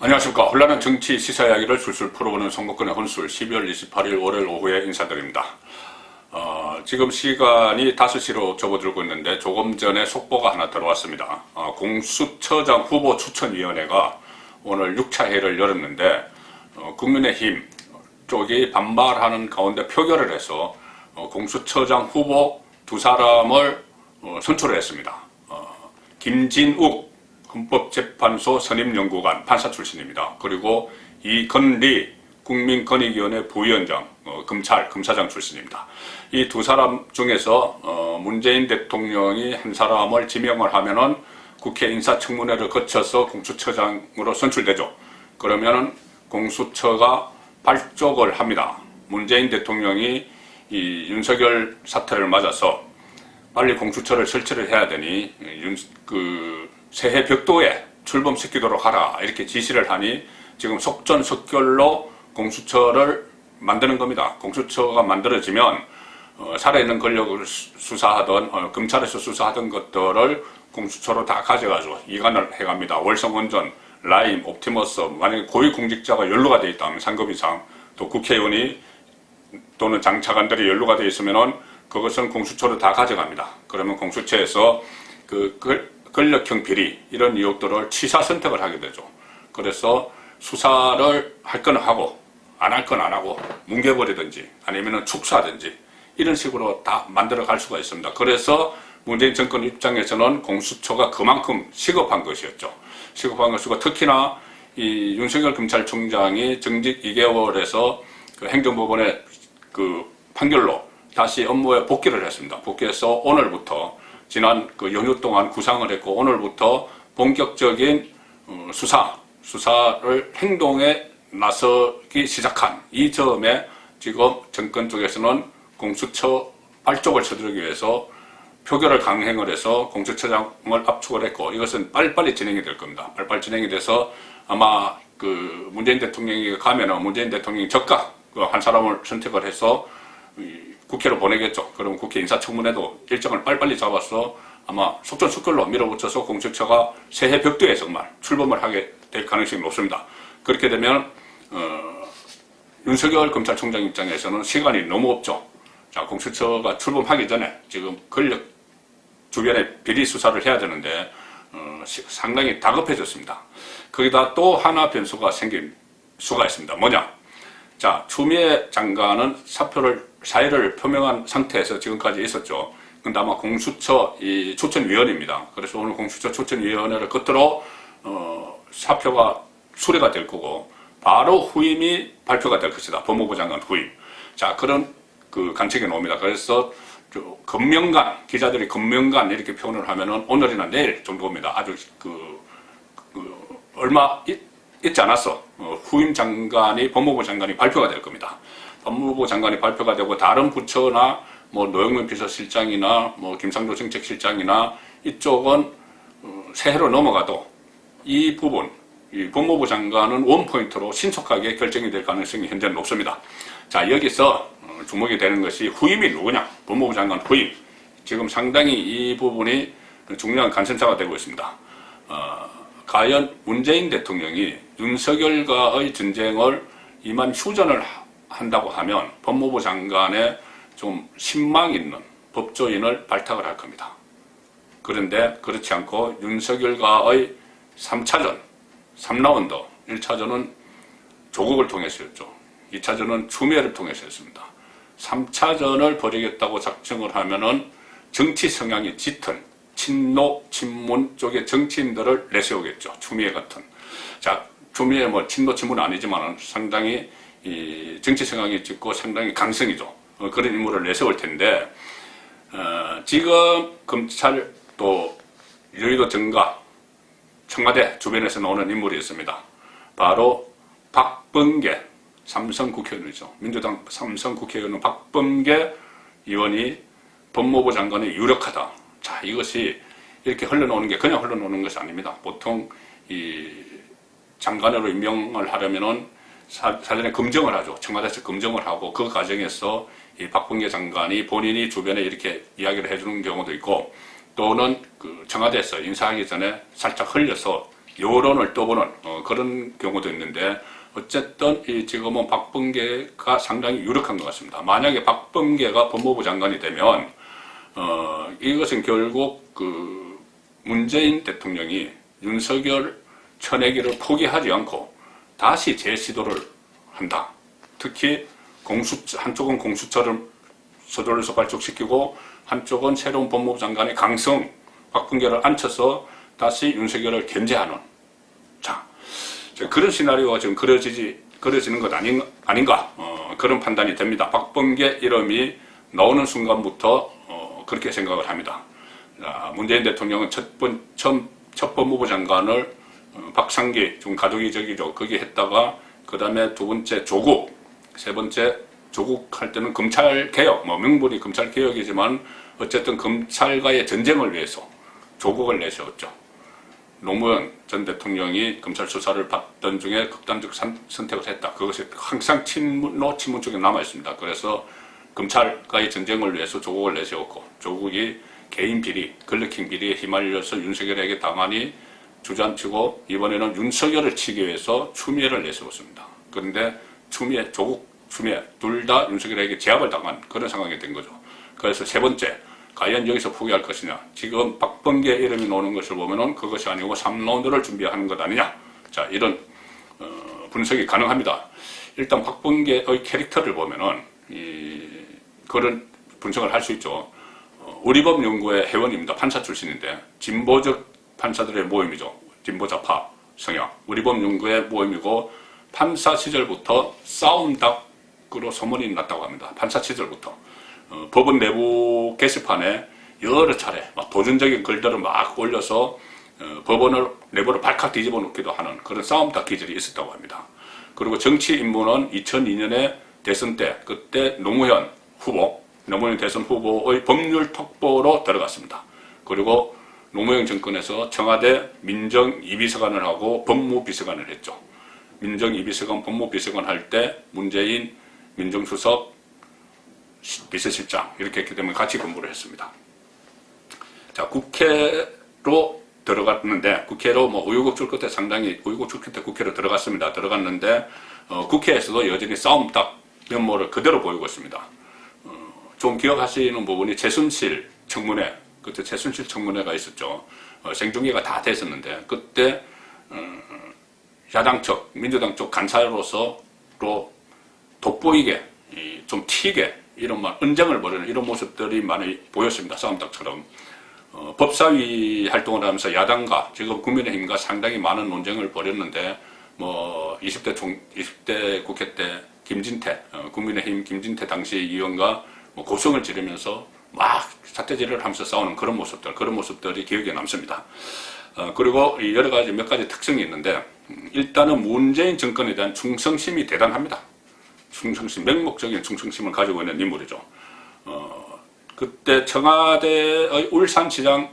안녕하십니까. 혼란한 정치 시사 이야기를 술술 풀어보는 선거권의 혼술 12월 28일 월요일 오후에 인사드립니다. 지금 시간이 5시로 접어들고 있는데 조금 전에 속보가 하나 들어왔습니다. 공수처장 후보 추천위원회가 오늘 6차 회의를 열었는데 국민의힘 쪽이 반발하는 가운데 표결을 해서 공수처장 후보 두 사람을 선출을 했습니다. 김진욱 헌법재판소 선임연구관 판사 출신입니다. 그리고 이건리 국민권익위원회 부위원장 검사장 출신입니다. 이 두 사람 중에서 문재인 대통령이 한 사람을 지명을 하면은 국회 인사청문회를 거쳐서 공수처장으로 선출되죠. 그러면은 공수처가 발족을 합니다. 문재인 대통령이 이 윤석열 사태를 맞아서 빨리 공수처를 설치를 해야 되니 새해 벽도에 출범시키도록 하라 이렇게 지시를 하니 지금 속전속결로 공수처를 만드는 겁니다. 공수처가 만들어지면 살아있는 권력을 수사하던 검찰에서 수사하던 것들을 공수처로 다 가져가죠. 이관을 해갑니다. 월성원전, 라임, 옵티머스, 만약에 고위공직자가 연루가 되어 있다면 상급 이상, 또 국회의원이 또는 장차관들이 연루가 되어 있으면은 그것은 공수처로 다 가져갑니다. 그러면 공수처에서 권력형 비리 이런 의혹들을 취사 선택을 하게 되죠. 그래서 수사를 할 건 하고 안 할 건 안 하고 뭉개버리든지 아니면 축소하든지 이런 식으로 다 만들어 갈 수가 있습니다. 그래서 문재인 정권 입장에서는 공수처가 그만큼 시급한 것이었죠. 시급한 것이고 특히나 이 윤석열 검찰총장이 정직 2개월에서 행정법원의 판결로 다시 업무에 복귀를 했습니다. 복귀해서 오늘부터 지난 연휴 동안 구상을 했고 오늘부터 본격적인 수사를 행동에 나서기 시작한 이 점에 지금 정권 쪽에서는 공수처 발족을 서두르기 위해서 표결을 강행을 해서 공수처장을 압축을 했고 이것은 빨리빨리 진행이 될 겁니다. 빨리빨리 진행이 돼서 아마 문재인 대통령이 가면은 문재인 대통령이 적각 한 사람을 선택을 해서 국회로 보내겠죠. 그럼 국회 인사청문회도 일정을 빨리빨리 잡아서 아마 속전속결로 밀어붙여서 공수처가 새해 벽두에 정말 출범을 하게 될 가능성이 높습니다. 그렇게 되면 윤석열 검찰총장 입장에서는 시간이 너무 없죠. 자, 공수처가 출범하기 전에 지금 권력 주변에 비리 수사를 해야 되는데 상당히 다급해졌습니다. 거기다 또 하나 변수가 생길 수가 있습니다. 뭐냐? 자, 추미애 장관은 사의를 표명한 상태에서 지금까지 있었죠. 근데 아마 공수처 추천위원입니다. 그래서 오늘 공수처 추천위원회를 끝으로 사표가 수리가 될 거고 바로 후임이 발표가 될 것이다. 법무부 장관 후임. 자, 그런 관측이 나옵니다. 그래서 금명간 기자들이 금명간 이렇게 표현을 하면은 오늘이나 내일 정도입니다. 아주 얼마 있지 않았어. 후임 장관이 법무부 장관이 발표가 될 겁니다. 법무부 장관이 발표가 되고 다른 부처나 노영민 비서실장이나 김상조 정책실장이나 이쪽은 새해로 넘어가도 이 부분 이 법무부 장관은 원포인트로 신속하게 결정이 될 가능성이 현재 높습니다. 자, 여기서 주목이 되는 것이 후임이 누구냐? 법무부 장관 후임. 지금 상당히 이 부분이 중요한 관심사가 되고 있습니다. 과연 문재인 대통령이 윤석열과의 전쟁을 이만 휴전을 한다고 하면 법무부 장관에 좀 신망 있는 법조인을 발탁을 할 겁니다. 그런데 그렇지 않고 윤석열과의 3차전, 3라운드, 1차전은 조국을 통해서였죠. 2차전은 추미애를 통해서였습니다. 3차전을 벌이겠다고 작정을 하면은 정치 성향이 짙은 친노, 친문 쪽의 정치인들을 내세우겠죠. 추미애 같은. 자, 추미애 친노, 친문은 아니지만 상당히 정치 성향이 짙고 상당히 강성이죠. 그런 인물을 내세울 텐데, 지금 검찰 또 여의도 정가, 청와대 주변에서 나오는 인물이 있습니다. 바로 박범계 삼성 국회의원이죠. 민주당 삼성 국회의원 박범계 의원이 법무부 장관이 유력하다. 자, 이것이 이렇게 흘러나오는 게 그냥 흘러나오는 것이 아닙니다. 보통 이 장관으로 임명을 하려면은 사전에 검증을 하죠. 청와대에서 검증을 하고 그 과정에서 이 박범계 장관이 본인이 주변에 이렇게 이야기를 해주는 경우도 있고 또는 청와대에서 인사하기 전에 살짝 흘려서 여론을 떠보는 그런 경우도 있는데 어쨌든 지금은 박범계가 상당히 유력한 것 같습니다. 만약에 박범계가 법무부 장관이 되면 이것은 결국 그 문재인 대통령이 윤석열 쳐내기를 포기하지 않고 다시 재시도를 한다. 특히 한쪽은 공수처를 서둘러서 발족시키고 한쪽은 새로운 법무부 장관의 강성 박범계를 앉혀서 다시 윤석열을 견제하는, 자, 그런 시나리오가 지금 그려지는 것 아닌가 그런 판단이 됩니다. 박범계 이름이 나오는 순간부터 그렇게 생각을 합니다. 문재인 대통령은 첫 법무부 장관을 박상기 좀 가족이적이죠. 거기 했다가 그 다음에 두 번째 조국, 세 번째 조국 할 때는 검찰개혁, 명분이 검찰개혁이지만 어쨌든 검찰과의 전쟁을 위해서 조국을 내세웠죠. 노무현 전 대통령이 검찰 수사를 받던 중에 극단적 선택을 했다. 그것이 항상 친문 쪽에 남아있습니다. 그래서 검찰과의 전쟁을 위해서 조국을 내세웠고, 조국이 개인 비리, 글래킹 비리에 휘말려서 윤석열에게 당하니 주저앉히고 이번에는 윤석열을 치기 위해서 추미애를 내세웠습니다. 그런데 조국, 추미애 둘 다 윤석열에게 제압을 당한 그런 상황이 된 거죠. 그래서 세 번째, 과연 여기서 포기할 것이냐. 지금 박범계 이름이 나오는 것을 보면은 그것이 아니고 3라운드를 준비하는 것 아니냐. 자, 이런 분석이 가능합니다. 일단 박범계의 캐릭터를 보면은 그런 분석을 할 수 있죠. 우리법연구회 회원입니다. 판사 출신인데 진보적 판사들의 모임이죠. 진보좌파 성향. 우리법연구회 모임이고 판사 시절부터 싸움닭으로 소문이 났다고 합니다. 판사 시절부터. 법원 내부 게시판에 여러 차례 도전적인 글들을 막 올려서 법원을 내부를 발칵 뒤집어 놓기도 하는 그런 싸움닭 기질이 있었다고 합니다. 그리고 정치 입문은 2002년에 대선 때 그때 노무현 대선 후보의 법률 특보로 들어갔습니다. 그리고 노무현 정권에서 청와대 민정 2비서관을 하고 법무비서관을 했죠. 민정 2비서관, 법무비서관 할 때 문재인 민정수석 비서실장 이렇게 했기 때문에 같이 근무를 했습니다. 자, 국회로 들어갔는데 국회로 우여곡절 끝에 국회로 들어갔습니다. 들어갔는데 국회에서도 여전히 싸움닭 면모를 그대로 보이고 있습니다. 좀 기억하시는 부분이 최순실 청문회, 그때 최순실 청문회가 있었죠. 생중계가 다 됐었는데 그때 야당 쪽, 민주당 쪽 간사로서 또 돋보이게 좀 튀게 이런 언쟁을 벌이는 이런 모습들이 많이 보였습니다. 싸움닭처럼. 법사위 활동을 하면서 야당과 지금 국민의힘과 상당히 많은 논쟁을 벌였는데 20대 국회 때 김진태 국민의힘 김진태 당시 의원과 고성을 지르면서 막 사태질을 하면서 싸우는 그런 모습들이 기억에 남습니다. 그리고 여러 가지 몇 가지 특성이 있는데 일단은 문재인 정권에 대한 충성심이 대단합니다. 맹목적인 충성심을 가지고 있는 인물이죠. 그때 청와대의 울산시장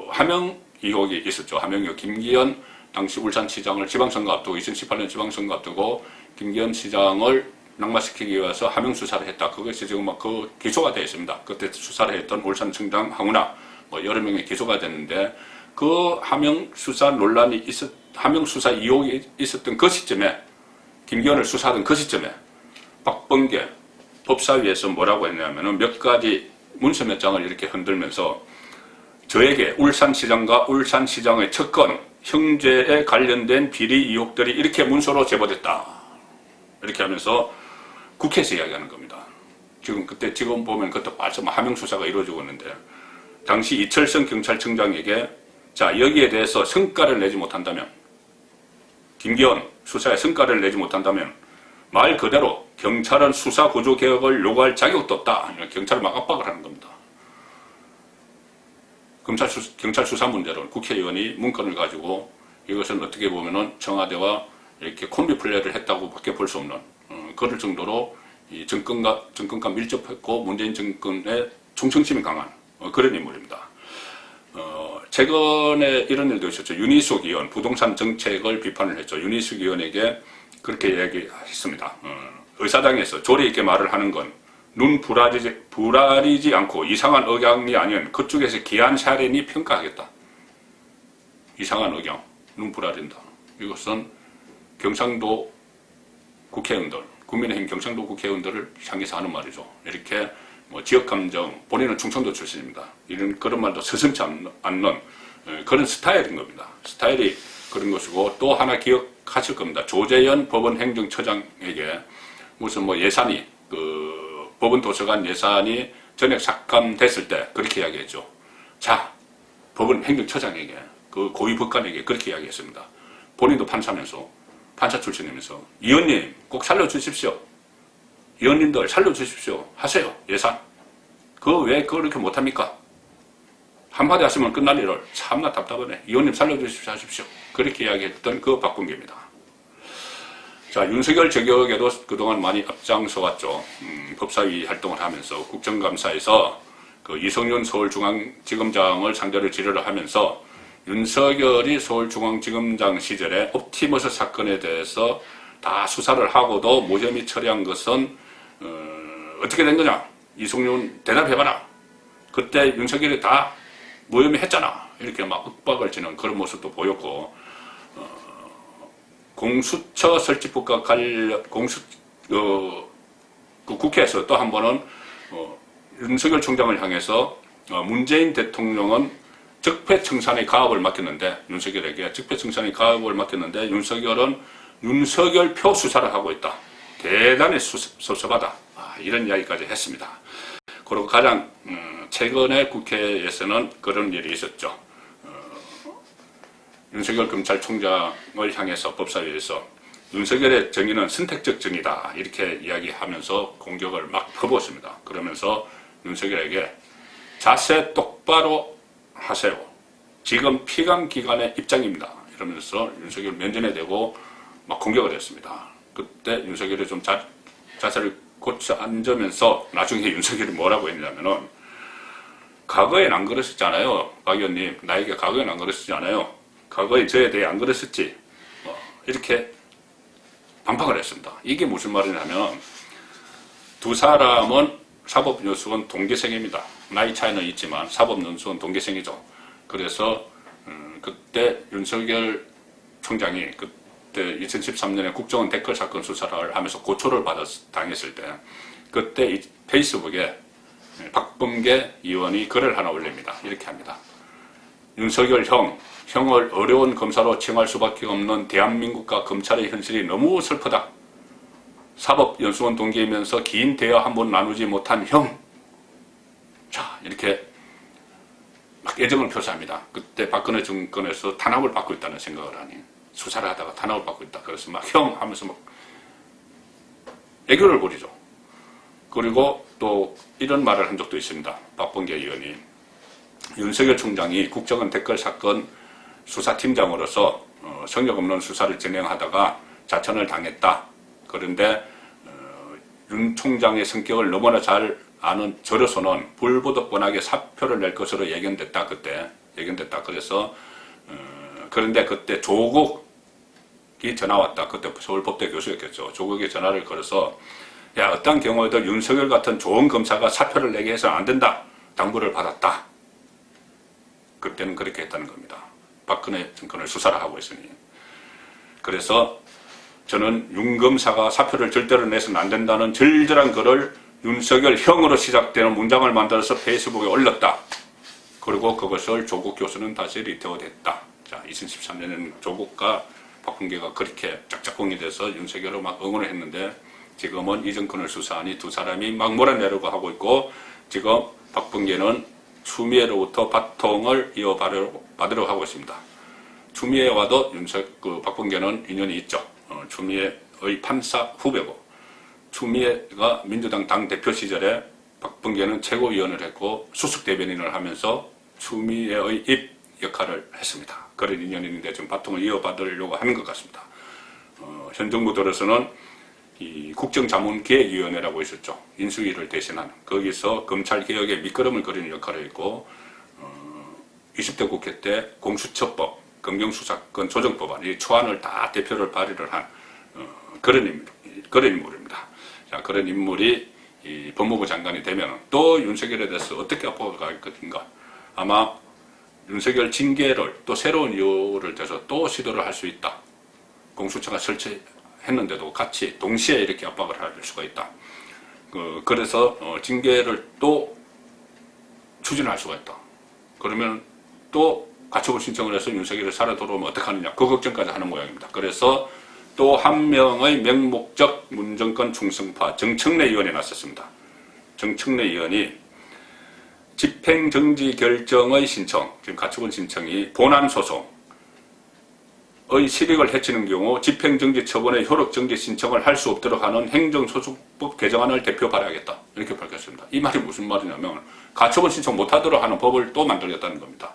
하명 의혹이 있었죠. 하명 의혹. 김기현 당시 울산시장을 지방선거 앞두고 2018년 지방선거 앞두고 김기현 시장을 낙마시키기 위해서 하명 수사를 했다. 그것이 지금 기소가 되어 있습니다. 그때 수사를 했던 울산청장 황운하 여러 명이 기소가 됐는데 그 하명 수사 논란이 하명 수사 의혹이 있었던 그 시점에 김기현을 수사하던 그 시점에 박범계 법사위에서 뭐라고 했냐면은 몇 가지 문서 몇 장을 이렇게 흔들면서 저에게 울산시장과 울산시장의 측근 형제에 관련된 비리 의혹들이 이렇게 문서로 제보됐다. 이렇게 하면서 국회에서 이야기하는 겁니다. 지금 보면 그때 벌써 하명 수사가 이루어지고 있는데 당시 이철성 경찰청장에게 자, 여기에 대해서 성과를 내지 못한다면 김기현 수사에 성과를 내지 못한다면 말 그대로 경찰은 수사 구조 개혁을 요구할 자격도 없다. 경찰을 막 압박을 하는 겁니다. 경찰 수사 문제로 국회의원이 문건을 가지고 이것은 어떻게 보면은 청와대와 이렇게 콤비 플레이를 했다고 밖에 볼 수 없는 그럴 정도로 이 정권과 밀접했고 문재인 정권의 충성심이 강한 그런 인물입니다. 최근에 이런 일도 있었죠. 윤희숙 의원 부동산 정책을 비판을 했죠. 윤희숙 의원에게 그렇게 이야기했습니다. 의사당에서 조리 있게 말을 하는 건 눈 부라리지 않고 이상한 억양이 아닌 그쪽에서 기한 사례니 평가하겠다. 이상한 억양. 눈부라린다. 이것은 경상도 국회의원들, 국민의힘 경상도 국회의원들을 향해서 하는 말이죠. 이렇게 뭐 지역감정, 본인은 충청도 출신입니다. 이런 그런 말도 서슴지 않는 그런 스타일인 겁니다. 스타일이 그런 것이고, 또 하나 기억하실 겁니다. 조재현 법원행정처장에게 무슨 뭐 예산이 법원 도서관 예산이 전액 삭감됐을 때 그렇게 이야기했죠. 자, 법원 행정처장에게, 그 고위 법관에게 그렇게 이야기했습니다. 본인도 판사면서, 판사 출신이면서, 의원님 꼭 살려주십시오. 의원님들 살려주십시오. 하세요. 예산. 그거 왜 그렇게 못합니까? 한마디 하시면 끝날 일을. 참나 답답하네. 의원님 살려주십시오. 하십시오. 그렇게 이야기했던 그 박범계입니다. 자, 윤석열 저격에도 그동안 많이 앞장서 왔죠. 법사위 활동을 하면서 국정감사에서 그 이성윤 서울중앙지검장을 상대로 질의를 하면서 윤석열이 서울중앙지검장 시절에 옵티머스 사건에 대해서 다 수사를 하고도 무혐의 처리한 것은 어떻게 된 거냐? 이성윤 대답해봐라. 그때 윤석열이 다 무혐의 했잖아. 이렇게 막 윽박을 지는 그런 모습도 보였고, 공수처 설치법과 관련 그 국회에서 또 한 번은 윤석열 총장을 향해서 문재인 대통령은 적폐청산의 가업을 맡겼는데, 윤석열에게 적폐청산의 가업을 맡겼는데 윤석열은 윤석열표 수사를 하고 있다. 대단히 섭섭하다. 이런 이야기까지 했습니다. 그리고 가장 최근에 국회에서는 그런 일이 있었죠. 윤석열 검찰총장을 향해서 법사위에서 윤석열의 정의는 선택적 정의다. 이렇게 이야기하면서 공격을 막 퍼부었습니다. 그러면서 윤석열에게 자세 똑바로 하세요. 지금 피감기관의 입장입니다. 이러면서 윤석열 면전에 대고 막 공격을 했습니다. 그때 윤석열이 좀 자세를 고쳐 앉으면서 나중에 윤석열이 뭐라고 했냐면은, 과거엔 안 그랬었잖아요. 박 의원님, 나에게 과거엔 안 그랬었잖아요. 과거에 저에 대해 안 그랬었지. 이렇게 반박을 했습니다. 이게 무슨 말이냐면, 두 사람은 사법연수원 동기생입니다. 나이 차이는 있지만 사법연수원 동기생이죠. 그래서 그때 윤석열 총장이 그때 2013년에 국정원 댓글 사건 수사를 하면서 고초를 당했을 때, 그때 이 페이스북에 박범계 의원이 글을 하나 올립니다. 이렇게 합니다. 윤석열 형을 어려운 검사로 칭할 수밖에 없는 대한민국과 검찰의 현실이 너무 슬프다. 사법연수원 동기이면서 긴 대화 한 번 나누지 못한 형. 자, 이렇게 막 애정을 표시합니다. 그때 박근혜 정권에서 탄압을 받고 있다는 생각을 하니, 수사를 하다가 탄압을 받고 있다. 그래서 막 형 하면서 막 애교를 부리죠. 그리고 또 이런 말을 한 적도 있습니다. 박범계 의원이, 윤석열 총장이 국정원 댓글 사건 수사팀장으로서 성역 없는 수사를 진행하다가 자천을 당했다. 그런데 윤 총장의 성격을 너무나 잘 아는 저로서는 불보듯뻔하게 사표를 낼 것으로 예견됐다. 그때 예견됐다. 그래서 그런데 그때 조국이 전화 왔다. 그때 서울법대 교수였겠죠. 조국이 전화를 걸어서, 야, 어떤 경우에도 윤석열 같은 좋은 검사가 사표를 내게 해서는 안 된다. 당부를 받았다. 그때는 그렇게 했다는 겁니다. 박근혜 정권을 수사를 하고 있으니. 그래서 저는 윤 검사가 사표를 절대로 내서는 안 된다는 절절한 글을 윤석열 형으로 시작되는 문장을 만들어서 페이스북에 올렸다. 그리고 그것을 조국 교수는 다시 리트윗했다. 자, 2013년에는 조국과 박범계가 그렇게 짝짝꿍이 돼서 윤석열을 막 응원을 했는데, 지금은 이 정권을 수사하니 두 사람이 막 몰아내려고 하고 있고, 지금 박범계는 추미애로부터 바통을 이어받으려고 하고 있습니다. 추미애와도 박범계는 인연이 있죠. 추미애의 판사 후배고, 추미애가 민주당 당대표 시절에 박범계는 최고위원을 했고 수석 대변인을 하면서 추미애의 입 역할을 했습니다. 그런 인연인데 지금 바통을 이어받으려고 하는 것 같습니다. 현 정부 들어서는 이 국정자문기획위원회라고 있었죠. 인수위를 대신하는, 거기서 검찰개혁의 밑거름을 그리는 역할을 했고, 20대 국회 때 공수처법, 검경수사권 조정법안, 이 초안을 다 대표를 발의를 한 그런 인물입니다. 자, 그런 인물이 이 법무부 장관이 되면 또 윤석열에 대해서 어떻게 앞으로 갈 것인가. 아마 윤석열 징계를 또 새로운 이유를 대서 또 시도를 할 수 있다. 공수처가 설치했는데도 같이 동시에 이렇게 압박을 할 수가 있다. 그래서 징계를 또 추진할 수가 있다. 그러면 또 가처분 신청을 해서 윤석열이 살아 돌아오면 어떡하느냐. 그 걱정까지 하는 모양입니다. 그래서 또 한 명의 맹목적 문정권 충성파 정청래 의원이 나섰습니다. 정청래 의원이 집행정지 결정의 신청, 지금 가처분 신청이 본안소송의 실익을 해치는 경우 집행정지 처분의 효력정지 신청을 할 수 없도록 하는 행정소송법 개정안을 대표 발의하겠다. 이렇게 밝혔습니다. 이 말이 무슨 말이냐면 가처분 신청 못하도록 하는 법을 또 만들겠다는 겁니다.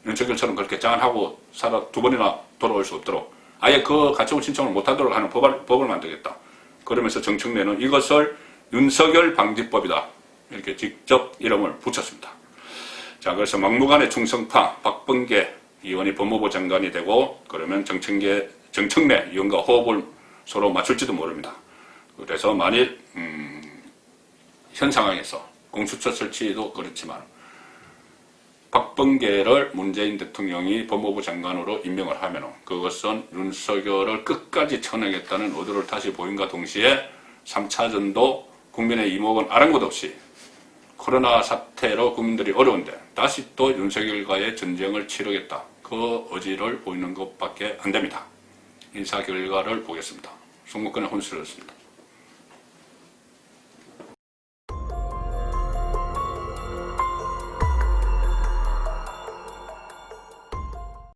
윤석열처럼 그렇게 짠하고 살아 두 번이나 돌아올 수 없도록 아예 그 가처분 신청을 못하도록 하는 법을 만들겠다. 그러면서 정청래는 이것을 윤석열 방지법이다. 이렇게 직접 이름을 붙였습니다. 자, 그래서 막무가내 충성파 박범계 의원이 법무부 장관이 되고 그러면 정청래 의원과 호흡을 서로 맞출지도 모릅니다. 그래서 만일 현 상황에서 공수처 설치도 그렇지만 박범계를 문재인 대통령이 법무부 장관으로 임명을 하면 그것은 윤석열을 끝까지 쳐내겠다는 의도를 다시 보임과 동시에 3차전도 국민의 이목은 아랑곳 없이 코로나 사태로 국민들이 어려운데 다시 또 윤석열과의 전쟁을 치르겠다. 그 의지를 보이는 것밖에 안 됩니다. 인사 결과를 보겠습니다. 송목근의 혼술이었습니다.